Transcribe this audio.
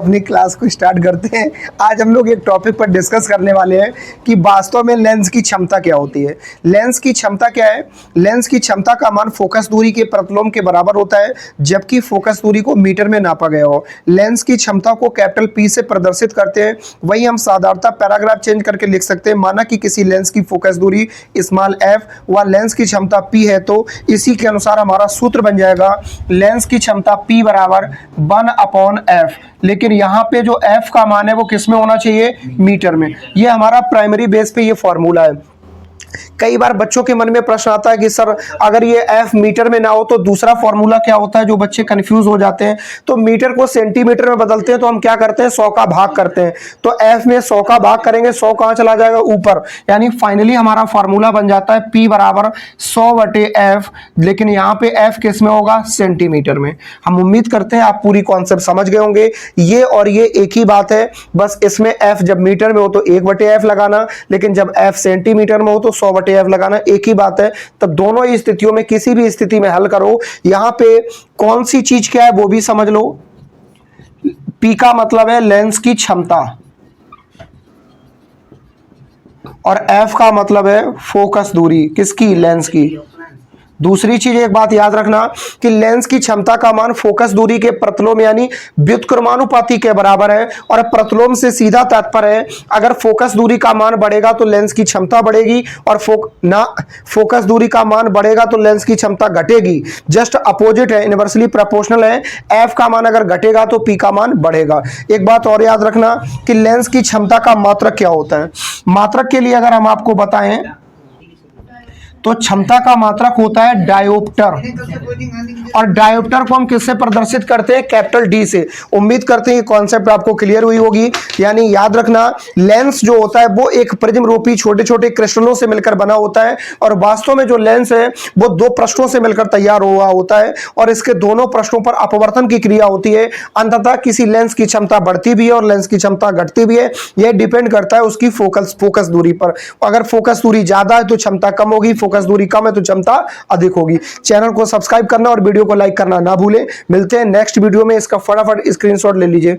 अपनी क्लास को स्टार्ट करते हैं। आज हम लोग एक टॉपिक पर डिस्कस करने वाले हैं कि वास्तव में लेंस की क्षमता क्या होती है। लेंस की क्षमता क्या है? लेंस की क्षमता का मान फोकस दूरी के प्रतिलोम के बराबर होता है, जबकि फोकस दूरी को मीटर में नापा गया हो। लेंस की क्षमता को कैपिटल पी से प्रदर्शित करते हैं। वही हम साधारणतः पैराग्राफ चेंज करके लिख सकते हैं। माना कि किसी लेंस की फोकस दूरी स्मॉल एफ व लेंस की क्षमता पी है, तो इसी के अनुसार हमारा सूत्र बन जाएगा लेंस की क्षमता पी बराबर 1/f। लेकिन यहाँ पे जो f का मान है वो किस में होना चाहिए? मीटर में। ये हमारा प्राइमरी बेस पे ये फॉर्मूला है। कई बार बच्चों के मन में प्रश्न आता है कि सर अगर ये f मीटर में ना हो तो दूसरा फॉर्मूला क्या होता है, जो बच्चे कंफ्यूज हो जाते हैं। तो मीटर को सेंटीमीटर में बदलते हैं तो हम क्या करते हैं? 100 का भाग करते हैं। तो f में 100 का भाग करेंगे, 100 कहाँ चला जाएगा? ऊपर। यानी फाइनली हमारा फॉर्मूला बन जाता है p बराबर 100/f। लेकिन यहाँ पे f किस में होगा? सेंटीमीटर में। हम उम्मीद करते हैं आप पूरी कॉन्सेप्ट समझ गए होंगे। ये और ये एक ही बात है, बस इसमें f जब मीटर में हो तो 1/f लगाना, लेकिन जब f सेंटीमीटर में हो तो 100/f लगाना। एक ही बात है। तब दोनों ही स्थितियों में किसी भी स्थिति में हल करो। यहां पे कौन सी चीज क्या है वो भी समझ लो। P का मतलब है लेंस की क्षमता और F का मतलब है फोकस दूरी। किसकी? लेंस की। दूसरी चीज एक बात याद रखना कि लेंस की क्षमता का मान फोकस दूरी के प्रतिलोम यानी व्युत्क्रमानुपाती के बराबर है। और प्रतिलोम से सीधा तात्पर्य है अगर फोकस दूरी का मान बढ़ेगा तो लेंस की क्षमता बढ़ेगी, और फोकस दूरी का मान बढ़ेगा तो लेंस की क्षमता घटेगी। जस्ट अपोजिट है, इनवर्सली प्रोपोर्शनल है। एफ का मान अगर घटेगा तो पी का मान बढ़ेगा। एक बात और याद रखना कि लेंस की क्षमता का मात्रक क्या होता है। मात्रक के लिए अगर हम आपको बताएं तो क्षमता का मात्रक होता है डायोप्टर, और डायोप्टर को हम किससे प्रदर्शित करते हैं? कैपिटल डी से। उम्मीद करते हैं ये कॉन्सेप्ट आपको क्लियर हुई होगी। यानी याद रखना लेंस जो होता है वो एक प्रिज्म रूपी छोटे छोटे क्रिस्टलों से मिलकर बना होता है, और वास्तव में जो लेंस है वो दो पृष्ठों से मिलकर तैयार हुआ होता है, और इसके दोनों पृष्ठों पर अपवर्तन की क्रिया होती है। अंततः किसी लेंस की क्षमता बढ़ती भी है और लेंस की क्षमता घटती भी है। यह डिपेंड करता है उसकी फोकस दूरी पर। अगर फोकस दूरी ज्यादा है तो क्षमता कम होगी, फोकस दूरी कम है तो क्षमता अधिक होगी। चैनल को सब्सक्राइब करना और वीडियो को लाइक करना ना भूलें। मिलते हैं नेक्स्ट वीडियो में। इसका फटाफट स्क्रीनशॉट ले लीजिए।